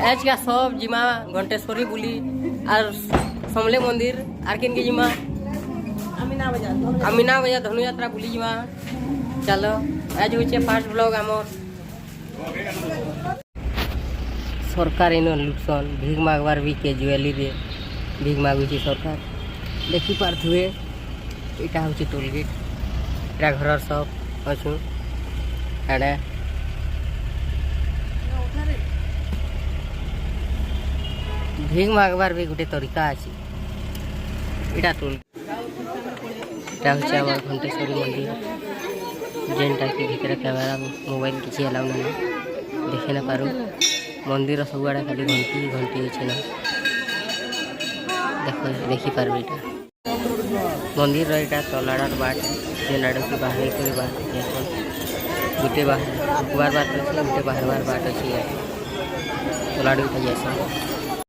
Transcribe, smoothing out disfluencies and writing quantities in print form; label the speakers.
Speaker 1: आज का सब जिमा घंटेश्वरी बुली और समले मंदिर आर किन के जिमा अमीना बाजार धनु यात्रा बुली जिमा। चलो आज होचे फास्ट ब्लॉग आमर सरकार इन लुटसन भीख मागवार भी कैजुअली रे भीख मागुची सरकार देखी पार्थुए इटा होची टोलगेट इटा घर सब अच्छु एडे भीख मागवार भी गोटे तरीका अच्छी इटा टोल इटा होची आम घंटेश्वरी मंदिर जेनटा कि भितर कैमेरा मोबाइल किसी अलाउ ना देखे ना पारू मंदिर सब आड़े खाली घंटी घंटी अच्छे ना देख देखी पार्बे इटा मंदिर इटा तलाड़ार बाट जेन आड़ की बाहर कर बाहर गोटे बाहर बार बार गोटे बाहर बार बाट अच्छी तलाड़ उठा जाए